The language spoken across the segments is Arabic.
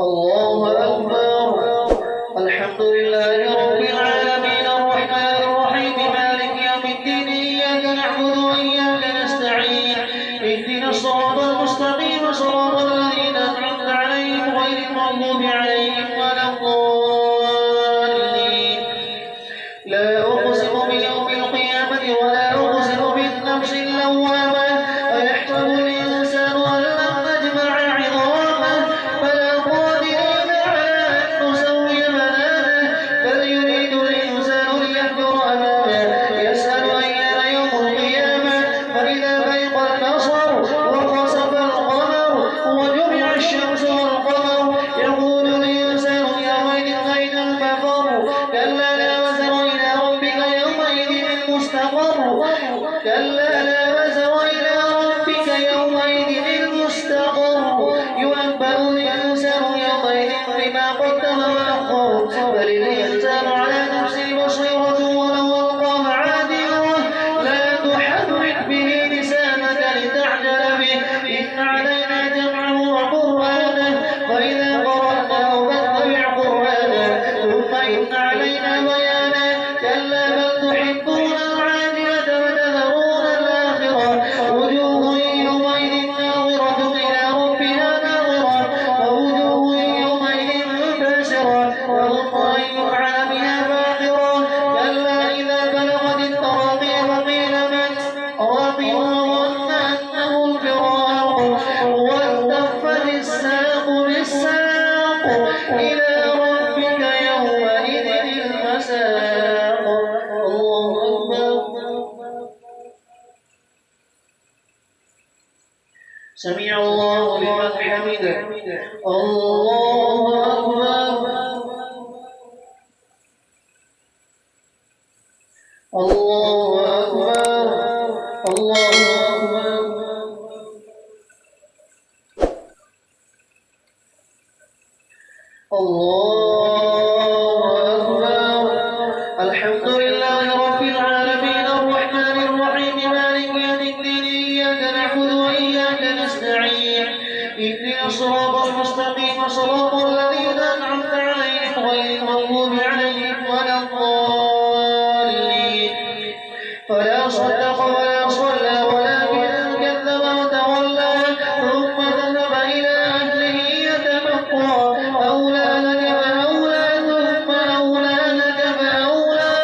الله أكبر. الحمد لله رب العالمين الرحمن الرحيم مالك يوم الدين إياك نعبد وإياك نستعين اهدنا الصراط المستقيم صراط الذين أنعمت عليهم غير المغضوب عليهم ولا الضالين. لا أقسم بيوم القيامة ولا أقسم بالنفس اللوامة أيحسب الإنسان أن لم نجمع عظامه بلى قادرين على أن نسوي بنانه بل يريد الإنسان ليفجر أمامه يسأل أيان يوم القيامة فإذا برق البصر وخسف القمر وجمع الشمس والقمر يقول الإنسان يومئذ أين المفر كلا لا وزر إلى ربك يومئذ المستقر كلا لا وزر إلى ربك يومئذ المستقر ينبأ الإنسان يومئذ بما قدم وأخر بل الإنسان على نفسه بصيرة ولو ألقى معاذيره لا تحرك به لسانك لتعجل به إن علينا جمعه وقرآنه فإذا قرأناه فاتبع قرآنه ثم إن علينا بيانه كلا بل تحبون العاجلة وتذرون الآخرة وجوه يومئذ ناظرة إلى ربها ناظرة ووجوه يومئذ باسرة تظن أن يفعل بها فاقرة كلا إذا بلغت التراقي وقيل من راق وظن أنه الفراق والتفت الساق بالساق إلى ربك يومئذ المساق. الله أكبر. سمع الله لمن حمده. الله أكبر. الله أكبر. الله أكبر. الله أكبر. الحمد لله رب العالمين الرحمن الرحيم مالك يوم الدين إياك نعبد وإياك نستعين اهدنا الصراط المستقيم صراط الذين أنعمت عليهم غير المغضوب عليهم ولا الضالين. فلا صدق ولا صلى ولكن كذب وتولى ثم ذهب إلى أهله يتمطى أولى لك فأولى ثم أولى لك فأولى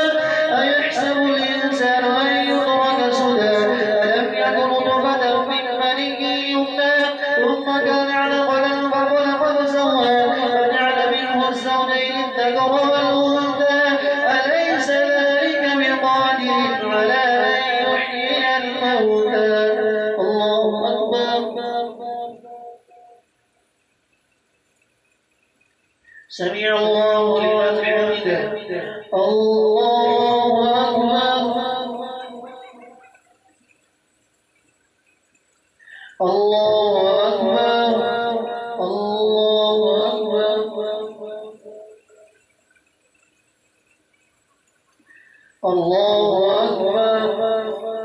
أيحسب الإنسان أن يترك سدى ألم يكن نطفة من مني يمنى ثم كان علقة فخلق فسوى فجعل منه الزوجين الذكر والأنثى أليس ذلك بقادر على أن يحيي الموتى. الله أكبر. سمع الله لمن حمده. الله أكبر. الله أكبر. الله أكبر. الله أكبر.